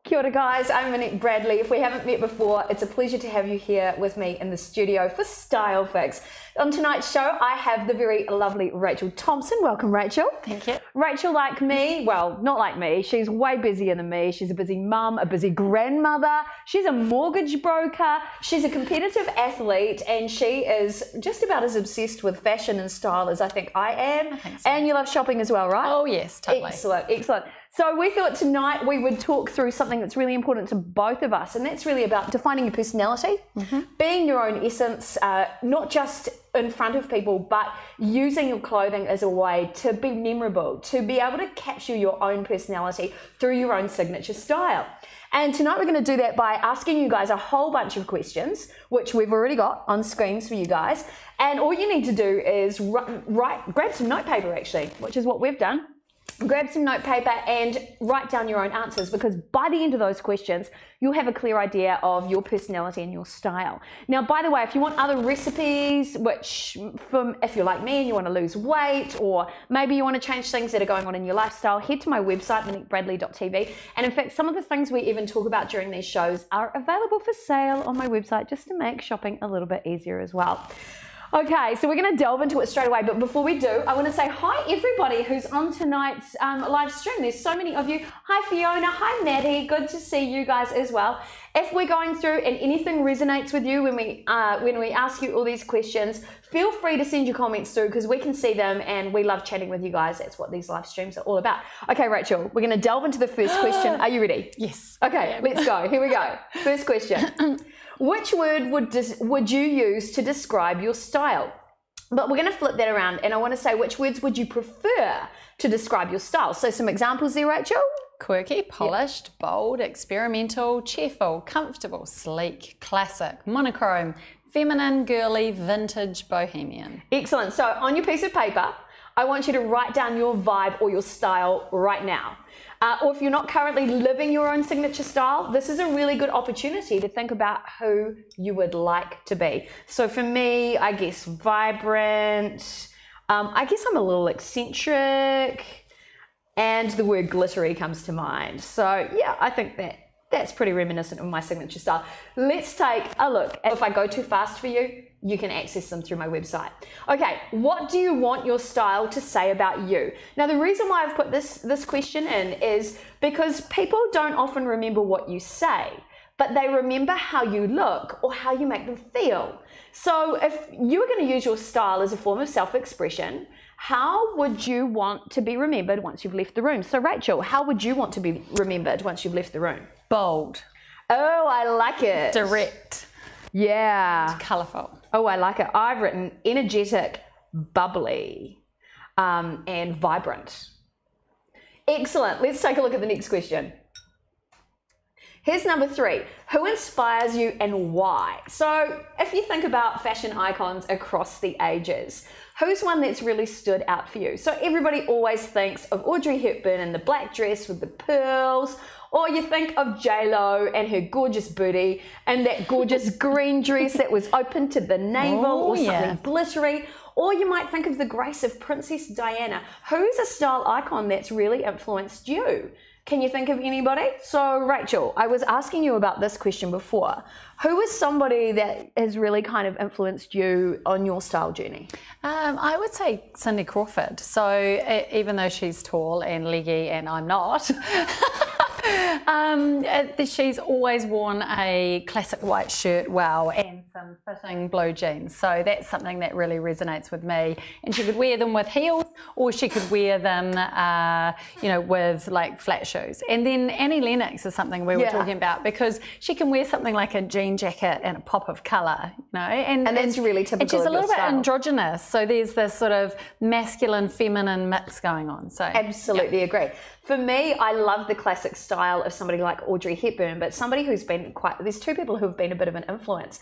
Kia ora guys, I'm Monique Bradley. If we haven't met before, it's a pleasure to have you here with me in the studio for Style Fix. On tonight's show, I have the very lovely Rachel Thompson. Welcome, Rachel. Thank you. Rachel, like me, well, not like me, she's way busier than me. She's a busy mum, a busy grandmother, she's a mortgage broker, she's a competitive athlete, and she is just about as obsessed with fashion and style as I think I am. I think so. And you love shopping as well, right? Oh yes, totally. Excellent, excellent. So we thought tonight we would talk through something that's really important to both of us, and that's really about defining your personality, being your own essence, not just in front of people, but using your clothing as a way to be memorable, to be able to capture your own personality through your own signature style. And tonight we're going to do that by asking you guys a whole bunch of questions, which we've already got on screens for you guys. And all you need to do is grab some notepaper actually, which is what we've done. Grab some notepaper and write down your own answers, because by the end of those questions, you'll have a clear idea of your personality and your style. Now, by the way, if you want other recipes, if you're like me and you want to lose weight, or maybe you want to change things that are going on in your lifestyle, head to my website, moniquebradley.tv. And in fact, some of the things we even talk about during these shows are available for sale on my website, just to make shopping a little bit easier as well. Okay, so we're going to delve into it straight away, but before we do, I want to say hi everybody who's on tonight's live stream. There's so many of you. Hi Fiona, hi Maddie, good to see you guys as well. If we're going through and anything resonates with you when we ask you all these questions, feel free to send your comments through, because we can see them and we love chatting with you guys. That's what these live streams are all about. Okay, Rachel, we're going to delve into the first question. Are you ready? Yes. Okay, let's go. Here we go. First question. Which word would you use to describe your style? But we're going to flip that around, and I want to say, which words would you prefer to describe your style? So some examples there, Rachel. Quirky, polished, bold, experimental, cheerful, comfortable, sleek, classic, monochrome, feminine, girly, vintage, bohemian. Excellent. So on your piece of paper, I want you to write down your vibe or your style right now. Or if you're not currently living your own signature style, this is a really good opportunity to think about who you would like to be. So for me, I guess vibrant, I guess I'm a little eccentric, and the word glittery comes to mind. So yeah, I think that's pretty reminiscent of my signature style. Let's take a look. If I go too fast for you, you can access them through my website. Okay, what do you want your style to say about you? Now, the reason why I've put this question in is because people don't often remember what you say, but they remember how you look or how you make them feel. So if you were going to use your style as a form of self-expression, how would you want to be remembered once you've left the room? So Rachel, how would you want to be remembered once you've left the room? Bold. Oh, I like it. Direct. Yeah. Colourful. Oh, I like it. I've written energetic, bubbly, and vibrant. Excellent. Let's take a look at the next question. Here's number 3. Who inspires you and why? So if you think about fashion icons across the ages, who's one that's really stood out for you? So everybody always thinks of Audrey Hepburn in the black dress with the pearls, or you think of J-Lo and her gorgeous booty and that gorgeous green dress that was open to the navel, or something glittery. Or you might think of the grace of Princess Diana. Who's a style icon that's really influenced you? Can you think of anybody? So Rachel, I was asking you about this question before. Who is somebody that has really kind of influenced you on your style journey? I would say Cindy Crawford. So even though she's tall and leggy and I'm not, she's always worn a classic white shirt, wow, and some fitting blue jeans. So that's something that really resonates with me. And she could wear them with heels, or she could wear them, you know, with like flat shoes. And then Annie Lennox is something we were talking about, because she can wear something like a jean jacket and a pop of colour, you know. And that's really typical. And she's of a little your bit style. androgynous. So there's this sort of masculine, feminine mix going on. So absolutely agree. For me, I love the classic style of somebody like Audrey Hepburn, but somebody who's been there's 2 people who have been a bit of an influence.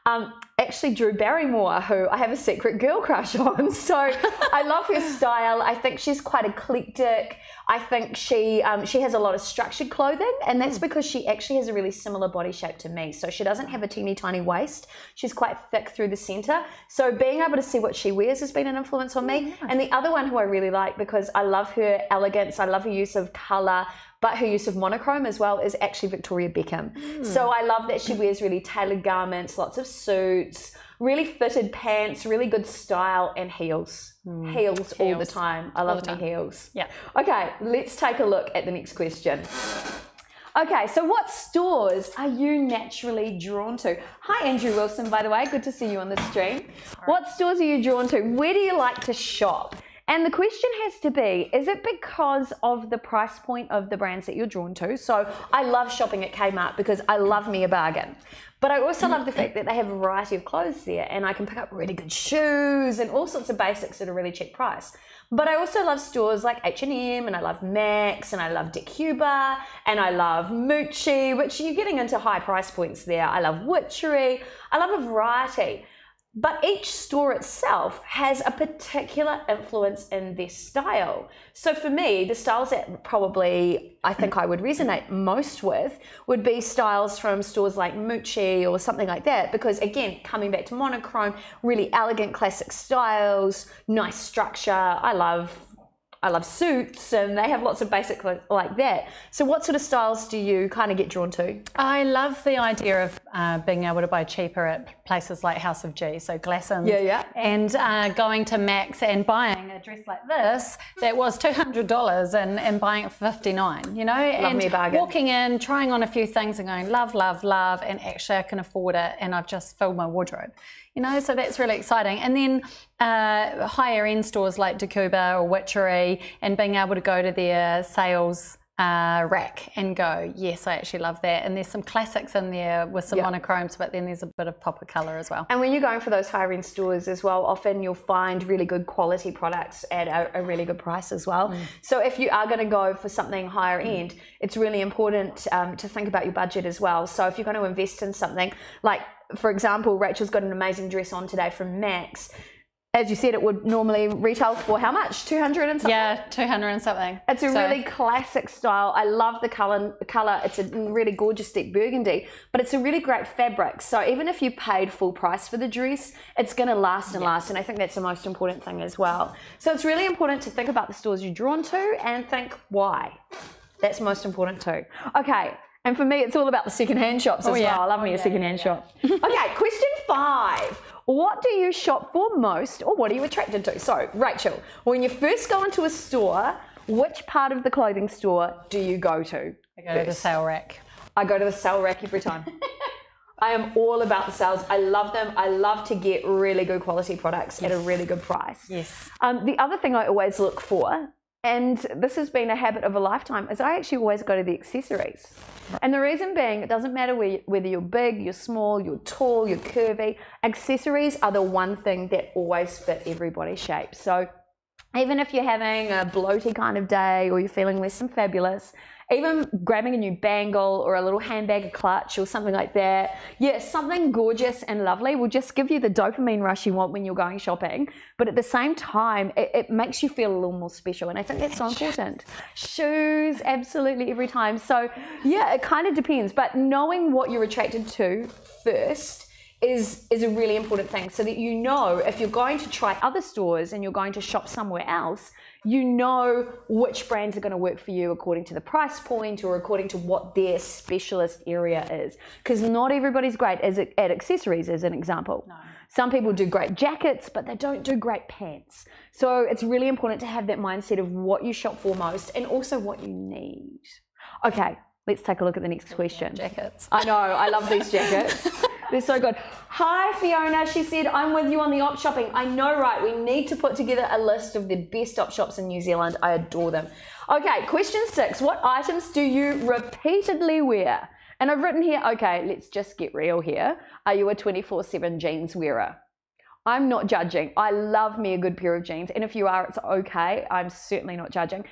Actually Drew Barrymore, who I have a secret girl crush on. So I love her style. I think she's quite eclectic. I think she has a lot of structured clothing, and that's because she actually has a really similar body shape to me. So she doesn't have a teeny tiny waist. She's quite thick through the center. So being able to see what she wears has been an influence on me. Nice. And the other one who I really like, because I love her elegance, I love her use of color, but her use of monochrome as well, is actually Victoria Beckham. So I love that she wears really tailored garments, lots of suits, really fitted pants, really good style, and heels. Heels all the time. I love my heels. Yeah. Okay, let's take a look at the next question. Okay, so what stores are you naturally drawn to? Hi, Andrew Wilson, by the way. Good to see you on the stream. What stores are you drawn to? Where do you like to shop? And the question has to be, is it because of the price point of the brands that you're drawn to? So I love shopping at Kmart because I love me a bargain. But I also love the fact that they have a variety of clothes there, and I can pick up really good shoes and all sorts of basics at a really cheap price. But I also love stores like H&M, and I love Max, and I love Decuba, and I love Mucci, which you're getting into high price points there. I love Witchery. I love a variety. But each store itself has a particular influence in their style. So for me, the styles that probably I think I would resonate most with would be styles from stores like Mucci or something like that, because again, coming back to monochrome, really elegant classic styles, nice structure. I love suits, and they have lots of basic like that. So what sort of styles do you kind of get drawn to? I love the idea of being able to buy cheaper at places like House of G, so Glassons. Yeah. And going to Max and buying a dress like this that was $200 and buying it for $59, you know? Love me a bargain. Walking in, trying on a few things and going, love, love, love, and actually I can afford it, and I've just filled my wardrobe. You know, so that's really exciting. And then higher end stores like Decuba or Witchery, and being able to go to their sales rack and go, yes, I actually love that. And there's some classics in there with some monochromes, but then there's a bit of pop of colour as well. And when you're going for those higher end stores as well, often you'll find really good quality products at a really good price as well. So if you are going to go for something higher end, it's really important to think about your budget as well. So if you're going to invest in something like, for example, Rachel's got an amazing dress on today from Max. As you said, it would normally retail for how much? 200 and something? Yeah, 200 and something. It's a really classic style. I love the colour. It's a really gorgeous deep burgundy, but it's a really great fabric. So even if you paid full price for the dress, it's going to last and last. And I think that's the most important thing as well. So it's really important to think about the stores you're drawn to and think why. That's most important too. Okay. And for me, it's all about the secondhand shops as well. I love me a secondhand shop. Okay, question 5. What do you shop for most, or what are you attracted to? So, Rachel, when you first go into a store, which part of the clothing store do you go to? I go to the sale rack. I go to the sale rack every time. I am all about the sales. I love them. I love to get really good quality products at a really good price. Yes. The other thing I always look for, and this has been a habit of a lifetime, is I actually always go to the accessories. And the reason being, it doesn't matter whether you're big, you're small, you're tall, you're curvy, accessories are the one thing that always fit everybody's shape. So even if you're having a bloaty kind of day, or you're feeling less than fabulous, even grabbing a new bangle or a little handbag, a clutch or something like that, something gorgeous and lovely will just give you the dopamine rush you want when you're going shopping, but at the same time it makes you feel a little more special, and I think that's so important. Shoes, absolutely, every time. So it kind of depends, but knowing what you're attracted to first is a really important thing, so that you know if you're going to try other stores and you're going to shop somewhere else, you know which brands are going to work for you according to the price point or according to what their specialist area is. Because not everybody's great at accessories, as an example. No. Some people do great jackets, but they don't do great pants. So it's really important to have that mindset of what you shop for most and also what you need. Okay, let's take a look at the next question. Jackets. I know, I love these jackets. They're so good. Hi, Fiona. She said, I'm with you on the op shopping. I know, right? We need to put together a list of the best op shops in New Zealand. I adore them. Okay, question 6. What items do you repeatedly wear? And I've written here, okay, let's just get real here. Are you a 24/7 jeans wearer? I'm not judging. I love me a good pair of jeans. And if you are, it's okay. I'm certainly not judging.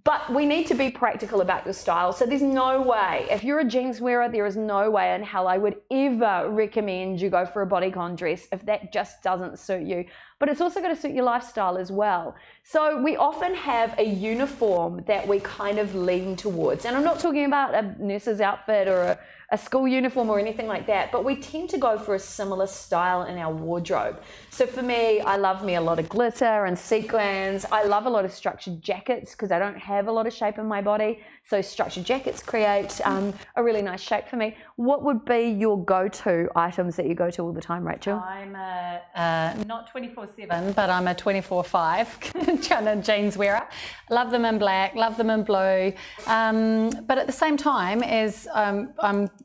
But we need to be practical about your style. So there's no way, if you're a jeans wearer, there is no way in hell I would ever recommend you go for a bodycon dress if that just doesn't suit you. But it's also going to suit your lifestyle as well. So we often have a uniform that we kind of lean towards. And I'm not talking about a nurse's outfit or a school uniform or anything like that, but we tend to go for a similar style in our wardrobe. So for me, I love me a lot of glitter and sequins. I love a lot of structured jackets because I don't have a lot of shape in my body. So structured jackets create a really nice shape for me. What would be your go-to items that you go to all the time, Rachel? I'm not 24/7, but I'm a 24/5 kind of jeans wearer. Love them in black, love them in blue. But at the same time, as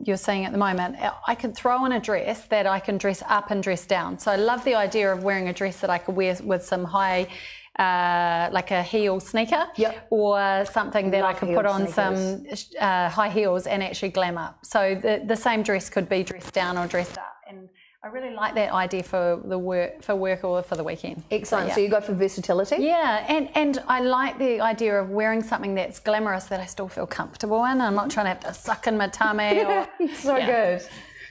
you're saying at the moment, I can throw in a dress that I can dress up and dress down. So I love the idea of wearing a dress that I could wear with some high, like a heel sneaker, or something that I could put on sneakers. Some high heels and actually glam up. So the same dress could be dressed down or dressed up. And I really like that idea for work or for the weekend. Excellent. So you go for versatility? Yeah, and I like the idea of wearing something that's glamorous that I still feel comfortable in. I'm not trying to have to suck in my tummy. Good.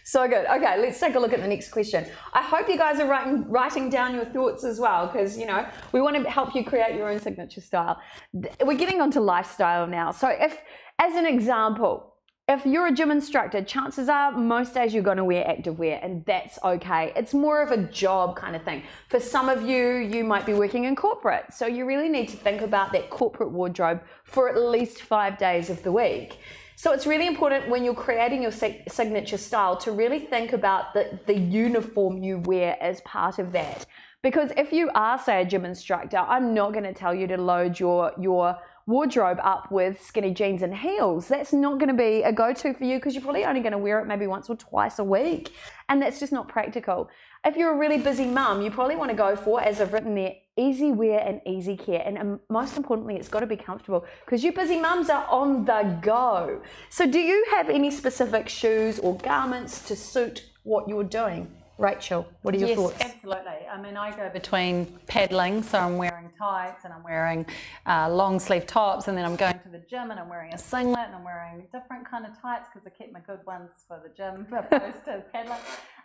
So good. Okay, let's take a look at the next question. I hope you guys are writing down your thoughts as well, because, you know, we want to help you create your own signature style. We're getting onto lifestyle now. So if, as an example, if you're a gym instructor, chances are most days you're going to wear activewear, and that's okay. It's more of a job kind of thing. For some of you, you might be working in corporate, so you really need to think about that corporate wardrobe for at least 5 days of the week. So it's really important when you're creating your signature style to really think about the uniform you wear as part of that. Because if you are, say, a gym instructor, I'm not going to tell you to load your wardrobe up with skinny jeans and heels. That's not going to be a go-to for you because you're probably only going to wear it maybe once or twice a week. And that's just not practical. If you're a really busy mum, you probably want to go for, as I've written there, easy wear and easy care. And most importantly, it's got to be comfortable because you busy mums are on the go. So do you have any specific shoes or garments to suit what you're doing? Rachel, what are your thoughts? Yes, absolutely. I mean, I go between paddling, so I'm wearing tights and I'm wearing long sleeve tops, and then I'm going to the gym and I'm wearing a singlet and I'm wearing different kind of tights because I keep my good ones for the gym opposed to paddling.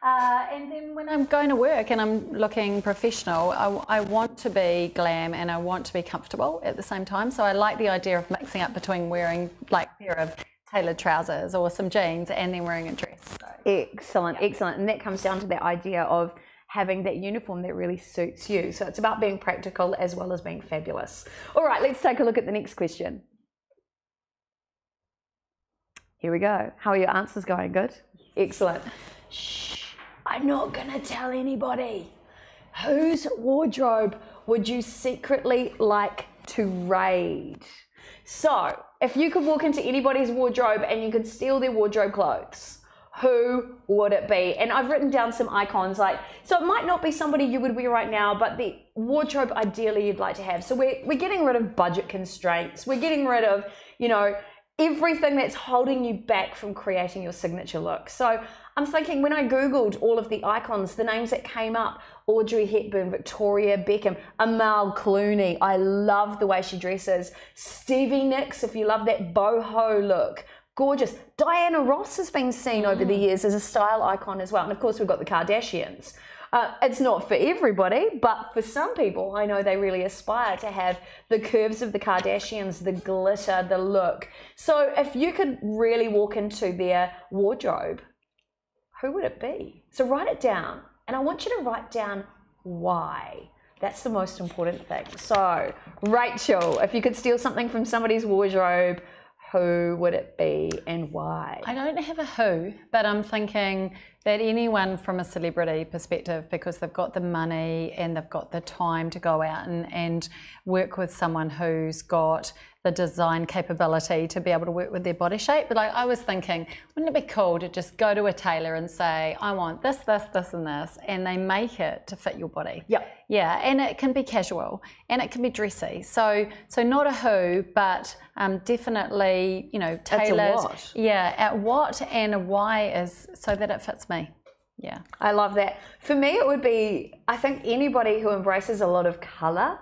And then when I'm going to work and I'm looking professional, I want to be glam and I want to be comfortable at the same time. So I like the idea of mixing up between wearing like a pair of tailored trousers or some jeans and then wearing a dress. So, excellent. And that comes down to the idea of having that uniform that really suits you. So it's about being practical as well as being fabulous. All right, let's take a look at the next question. Here we go. How are your answers going? Good? Excellent. Shh, I'm not going to tell anybody. Whose wardrobe would you secretly like to raid? So, if you could walk into anybody's wardrobe and you could steal their wardrobe clothes, who would it be? And I've written down some icons, like, so it might not be somebody you would wear right now, but the wardrobe ideally you'd like to have. So we're getting rid of budget constraints. We're getting rid of, you know, everything that's holding you back from creating your signature look. So I'm thinking, when I Googled all of the icons, the names that came up, Audrey Hepburn, Victoria Beckham, Amal Clooney, I love the way she dresses. Stevie Nicks, if you love that boho look, gorgeous. Diana Ross has been seen over the years as a style icon as well. And of course, we've got the Kardashians. It's not for everybody, but for some people, I know they really aspire to have the curves of the Kardashians, the glitter, the look. So if you could really walk into their wardrobe, who would it be? So write it down, and I want you to write down why. That's the most important thing. So, Rachel, if you could steal something from somebody's wardrobe, who would it be and why? I don't have a who, but I'm thinking that anyone from a celebrity perspective, because they've got the money and they've got the time to go out and work with someone who's got the design capability to be able to work with their body shape. But I was thinking, wouldn't it be cool to just go to a tailor and say, I want this, this, this, and this, and they make it to fit your body. Yep. Yeah, and it can be casual and it can be dressy. So not a who, but definitely, you know, tailored. That's a what. Yeah, at what and a why is so that it fits me. Yeah. I love that. For me, it would be, I think, anybody who embraces a lot of color.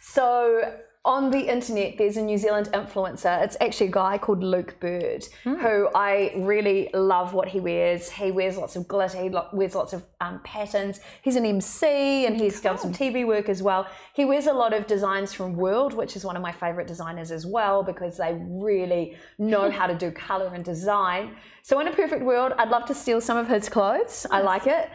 So on the internet, there's a New Zealand influencer. It's actually a guy called Luke Bird, who I really love what he wears. He wears lots of glitter, he wears lots of patterns. He's an MC and he's done some TV work as well. He wears a lot of designs from World, which is one of my favorite designers as well, because they really know how to do color and design. So in a perfect world, I'd love to steal some of his clothes. I like it.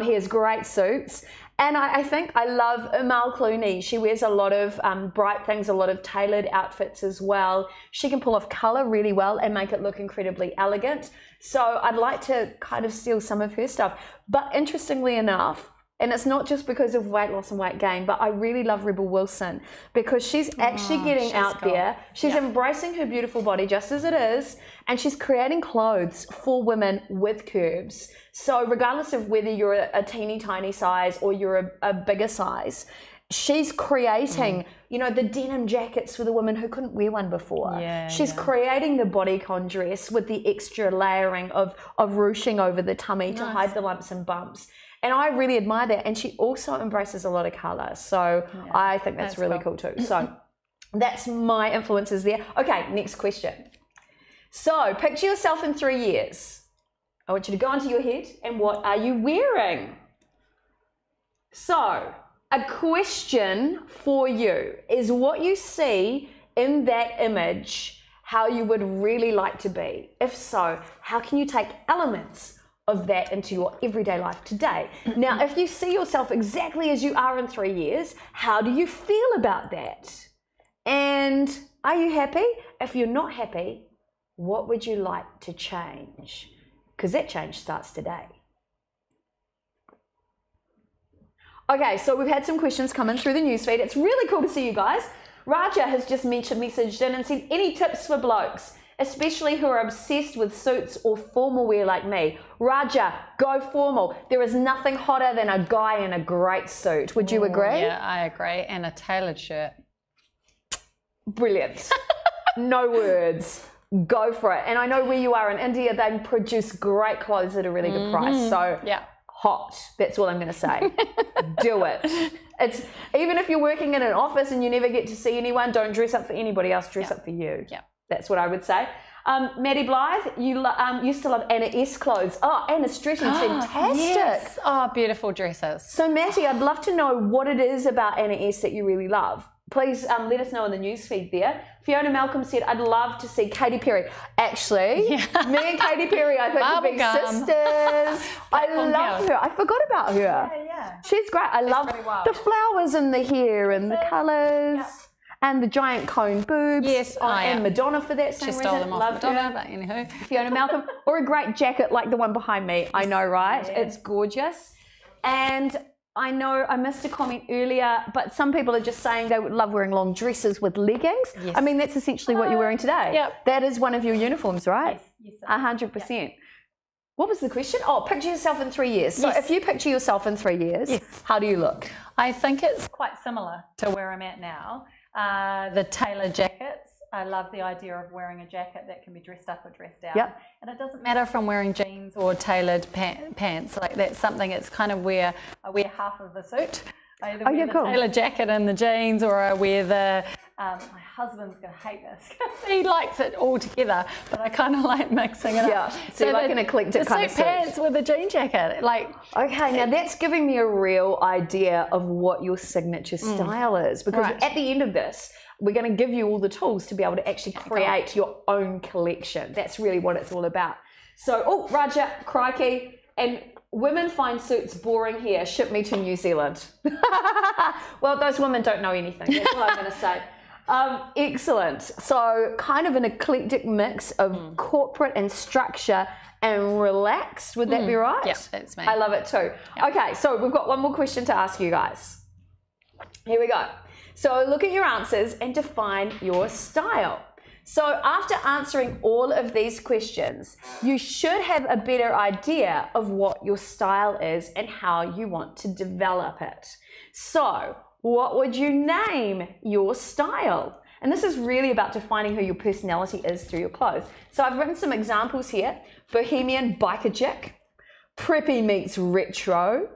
He has great suits. And I think I love Amal Clooney. She wears a lot of bright things, a lot of tailored outfits as well. She can pull off color really well and make it look incredibly elegant. So I'd like to kind of steal some of her stuff. But interestingly enough, and it's not just because of weight loss and weight gain, but I really love Rebel Wilson because she's actually getting out there. She's embracing her beautiful body just as it is, and she's creating clothes for women with curves. So regardless of whether you're a teeny tiny size or you're a bigger size, she's creating, you know, the denim jackets for the women who couldn't wear one before. She's creating the bodycon dress with the extra layering of ruching over the tummy to hide the lumps and bumps. And I really admire that. And she also embraces a lot of colour. So I think that's really cool too. So that's my influences there. Okay, next question. So picture yourself in 3 years. I want you to go into your head and what are you wearing? So a question for you is what you see in that image, how you would really like to be. If so, how can you take elements of that into your everyday life today? Now, if you see yourself exactly as you are in 3 years, how do you feel about that? And are you happy? If you're not happy, what would you like to change? Because that change starts today. Okay, so we've had some questions coming through the newsfeed. It's really cool to see you guys. Raja has just messaged in and said, any tips for blokes, especially who are obsessed with suits or formal wear like me? Raja, go formal. There is nothing hotter than a guy in a great suit. Would you agree? Yeah, I agree. And a tailored shirt. Brilliant. No words. Go for it. And I know where you are in India, they produce great clothes at a really good price. So hot. That's all I'm going to say. Do it. It's even if you're working in an office and you never get to see anyone, don't dress up for anybody else. Dress up for you. That's what I would say. Maddie Blythe, you used to love Anna S clothes. Oh, Anna Stretton's fantastic. Yes. Oh, beautiful dresses. So Matty, I'd love to know what it is about Anna S that you really love. Please let us know in the newsfeed there. Fiona Malcolm said, I'd love to see Katy Perry. Actually, me and Katy Perry, I think would be sisters. I love her. I forgot about her. She's great. I love the flowers in the hair and the colours. And the giant cone boobs. Yes, and Madonna for that same reason. She stole them off Madonna, but anywho. Fiona Malcolm. Or a great jacket like the one behind me. I know, right? It's gorgeous. And I know I missed a comment earlier, but some people are just saying they would love wearing long dresses with leggings. I mean, that's essentially what you're wearing today. That is one of your uniforms, right? Yes. 100%. What was the question? Oh, picture yourself in 3 years. So if you picture yourself in 3 years, how do you look? I think it's quite similar to where I'm at now. The tailored jackets. I love the idea of wearing a jacket that can be dressed up or dressed down. And it doesn't matter if I'm wearing jeans or tailored pants. Like that's something, it's kind of where I wear half of the suit. I either wear the tailored jacket and the jeans, or I wear the, my husband's going to hate this because he likes it all together, but I kind of like mixing it up. So you like an eclectic kind of suit. Pants with a jean jacket. Okay, now that's giving me a real idea of what your signature style is, because at the end of this, we're going to give you all the tools to be able to actually create your own collection. That's really what it's all about. So, Raja, crikey, and women find suits boring here. Ship me to New Zealand. Well, those women don't know anything. That's all I'm going to say. Excellent. So, kind of an eclectic mix of corporate and structure and relaxed. Would that be right? Yeah, that's me. I love it too. Okay, so we've got one more question to ask you guys. Here we go. So look at your answers and define your style. So after answering all of these questions, you should have a better idea of what your style is and how you want to develop it. So what would you name your style? And this is really about defining who your personality is through your clothes. So I've written some examples here. Bohemian biker chick, preppy meets retro,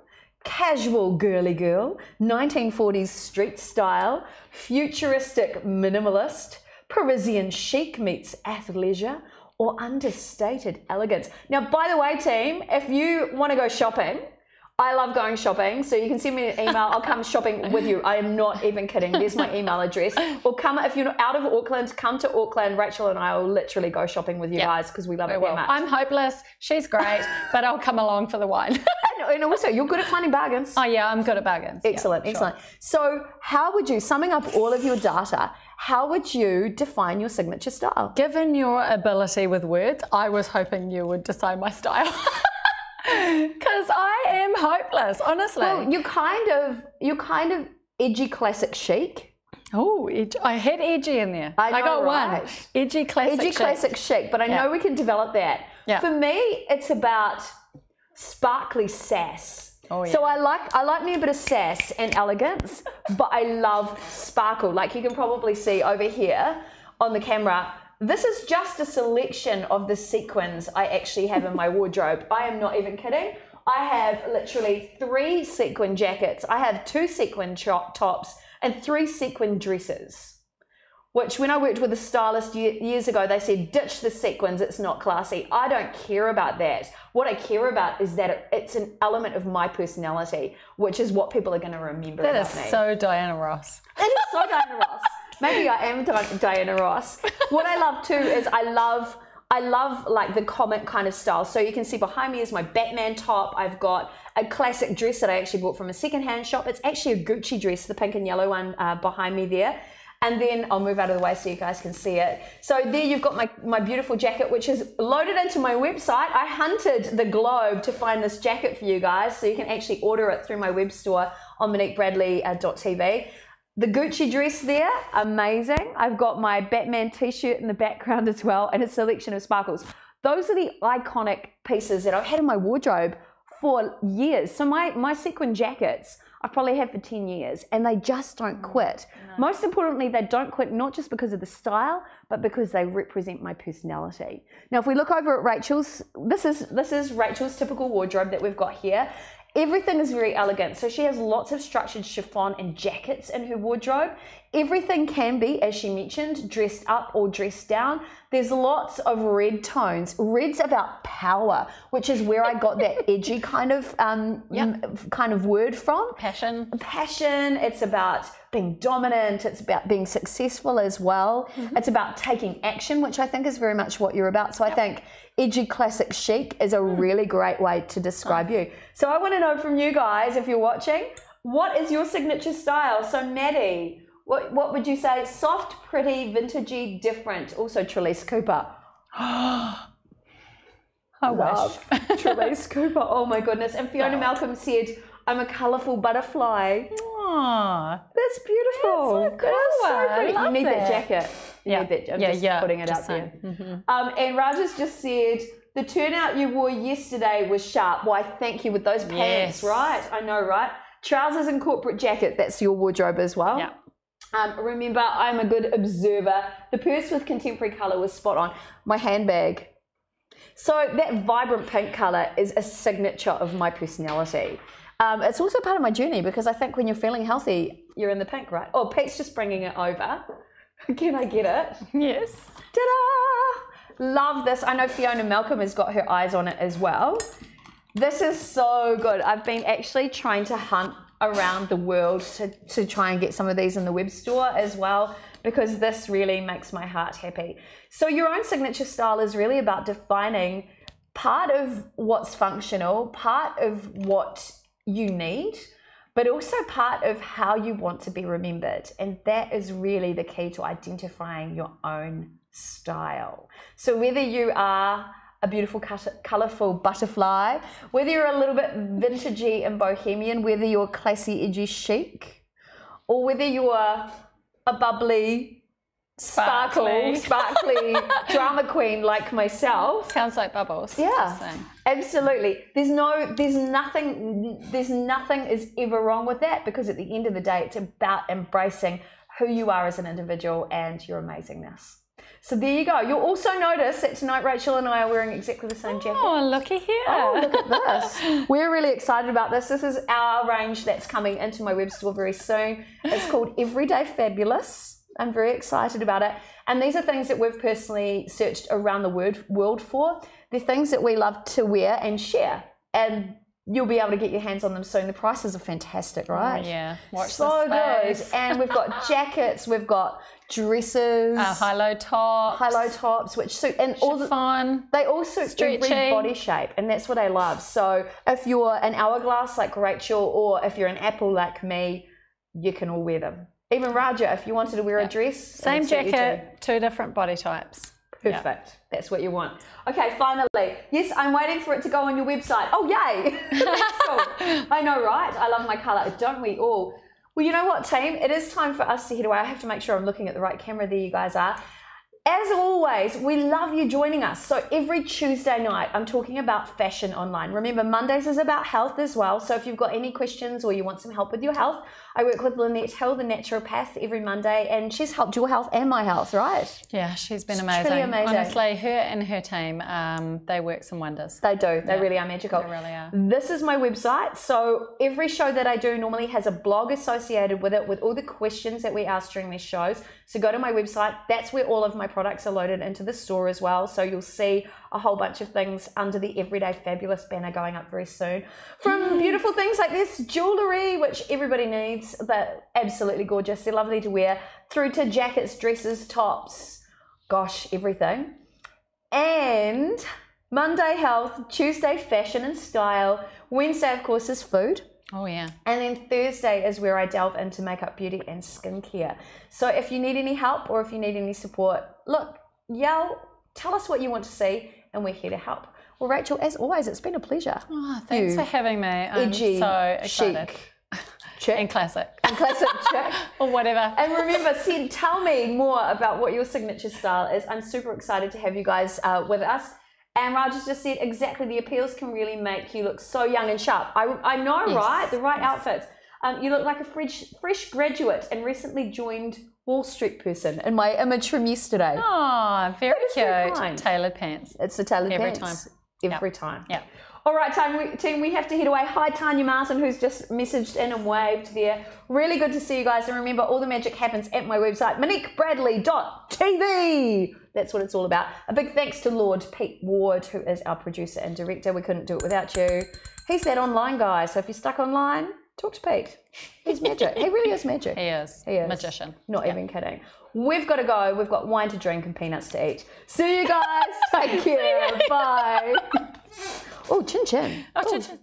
casual girly girl, 1940s street style, futuristic minimalist, Parisian chic meets athleisure, or understated elegance. Now, by the way, team, if you want to go shopping, I love going shopping, so you can send me an email. I'll come shopping with you. I am not even kidding. There's my email address. Or come, if you're out of Auckland, come to Auckland. Rachel and I will literally go shopping with you guys because we love it very much. I'm hopeless. She's great, but I'll come along for the wine. And also, you're good at finding bargains. Oh, yeah, I'm good at bargains. Excellent, excellent. So how would you, summing up all of your data, how would you define your signature style? Given your ability with words, I was hoping you would decide my style. Because I am hopeless, honestly. Well, you're kind of edgy classic chic. Oh, I had edgy in there. I got right? one. Edgy classic chic, but I know we can develop that. Yeah. For me, it's about sparkly sass. Oh, yeah. So I like me a bit of sass and elegance, but I love sparkle. Like you can probably see over here on the camera, this is just a selection of the sequins I actually have in my wardrobe. I am not even kidding. I have literally 3 sequin jackets. I have 2 sequin tops and 3 sequin dresses, which when I worked with a stylist years ago, they said, ditch the sequins, it's not classy. I don't care about that. What I care about is that it's an element of my personality, which is what people are going to remember about me. That is so Diana Ross. It is so Diana Ross. Maybe I am Diana Ross. What I love too is I love like the comic kind of style. So you can see behind me is my Batman top. I've got a classic dress that I actually bought from a secondhand shop. It's actually a Gucci dress, the pink and yellow one behind me there. And then I'll move out of the way so you guys can see it. So there you've got my beautiful jacket, which is loaded into my website. I hunted the globe to find this jacket for you guys. So you can actually order it through my web store on moniquebradley.tv. The Gucci dress there, amazing. I've got my Batman t-shirt in the background as well, and a selection of sparkles. Those are the iconic pieces that I've had in my wardrobe for years. So my sequin jackets, I've probably had for 10 years, and they just don't quit. No. Most importantly, they don't quit not just because of the style, but because they represent my personality. Now, if we look over at Rachel's, this is Rachel's typical wardrobe that we've got here. Everything is very elegant. So she has lots of structured chiffon and jackets in her wardrobe. Everything can be, as she mentioned, dressed up or dressed down. There's lots of red tones. Red's about power, which is where I got that edgy kind of word from. Passion. Passion. It's about being dominant. It's about being successful as well. Mm-hmm. It's about taking action, which I think is very much what you're about. So I think edgy classic chic is a really great way to describe you. So I want to know from you guys, if you're watching, what is your signature style? So Maddie, what would you say? Soft, pretty, vintagey, different. Also Trelise Cooper. I Love Trelise Cooper. Oh my goodness. And Fiona Malcolm said, I'm a colourful butterfly. Aww. That's beautiful. That's so cool. So pretty. You need that jacket. Yeah. I'm just putting it up there. Mm-hmm. And Raja's just said, the turnout you wore yesterday was sharp. Why, thank you, with those pants, right? I know, right? Trousers and corporate jacket, that's your wardrobe as well. Yeah. Remember, I'm a good observer. The purse with contemporary colour was spot on. My handbag. So that vibrant pink colour is a signature of my personality. It's also part of my journey because I think when you're feeling healthy, you're in the pink, right? Oh, Pete's just bringing it over. Can I get it? Yes. Ta-da! Love this. I know Fiona Malcolm has got her eyes on it as well. This is so good. I've been actually trying to hunt around the world to try and get some of these in the web store as well, because this really makes my heart happy. So your own signature style is really about defining part of what's functional, part of what you need, but also part of how you want to be remembered. And that is really the key to identifying your own style. So whether you are a beautiful, colourful butterfly, whether you're a little bit vintagey and bohemian, whether you're classy, edgy, chic, or whether you're a bubbly, sparkly drama queen like myself. Sounds like Bubbles. Yeah, absolutely. There's nothing is ever wrong with that, because at the end of the day, it's about embracing who you are as an individual and your amazingness. So there you go. You'll also notice that tonight Rachel and I are wearing exactly the same jacket. Oh, looky here. Oh, look at this. We're really excited about this. This is our range that's coming into my web store very soon. It's called Everyday Fabulous. I'm very excited about it. And these are things that we've personally searched around the world for. They're things that we love to wear and share. And you'll be able to get your hands on them soon. The prices are fantastic, right? Oh, yeah. Watch so this good. And we've got jackets, we've got dresses, high-low tops, which suit, and all they all suit stretchy. every body shape, and that's what I love. So if you're an hourglass like Rachel, or if you're an apple like me, you can all wear them. Even Raja, if you wanted to wear a dress, same jacket, 2 different body types. Perfect. Yep. That's what you want. Okay, finally. Yes, I'm waiting for it to go on your website. Oh, yay. That's cool. I know, right? I love my colour. Don't we all? Well, you know what, team? It is time for us to head away. I have to make sure I'm looking at the right camera. There you guys are. As always, we love you joining us. So every Tuesday night, I'm talking about fashion online. Remember, Mondays is about health as well. So if you've got any questions or you want some help with your health, I work with Lynette Hill, the naturopath, every Monday, and she's helped your health and my health, right? Yeah, she's been amazing. Truly amazing. Honestly, her and her team, they work some wonders. They do. They really are magical. They really are. This is my website. So every show that I do normally has a blog associated with it with all the questions that we ask during these shows. So go to my website. That's where all of my products are loaded into the store as well. So you'll see a whole bunch of things under the Everyday Fabulous banner going up very soon. From beautiful things like this jewellery, which everybody needs. They're absolutely gorgeous. They're lovely to wear. Through to jackets, dresses, tops. Gosh, everything. And Monday, health. Tuesday, fashion and style. Wednesday, of course, is food. Oh, yeah. And then Thursday is where I delve into makeup, beauty, and skincare. So if you need any help or if you need any support, look, tell us what you want to see, and we're here to help. Well, Rachel, as always, it's been a pleasure. Oh, thanks for having me. I'm edgy, so excited. chic, check. And classic. And classic, check. Or whatever. And remember, tell me more about what your signature style is. I'm super excited to have you guys with us. And Raj just said exactly, the appeals can really make you look so young and sharp. I know, yes. Right? The right outfits. You look like a fresh graduate and recently joined Wall Street person in my image from yesterday. Oh, very cute. Tailored pants. It's the tailored pants. Every time. Yeah. All right, team, we have to head away. Hi, Tanya Martin, who's just messaged in and waved there. Really good to see you guys. And remember, all the magic happens at my website, MoniqueBradley.tv. That's what it's all about. A big thanks to Lord Pete Ward, who is our producer and director. We couldn't do it without you. He's that online guy. So if you're stuck online, talk to Pete. He's magic. He really is magic. He is. Magician. Not even kidding. We've got to go. We've got wine to drink and peanuts to eat. See you guys. Take care. Bye. Oh, chin chin. Oh, chin chin.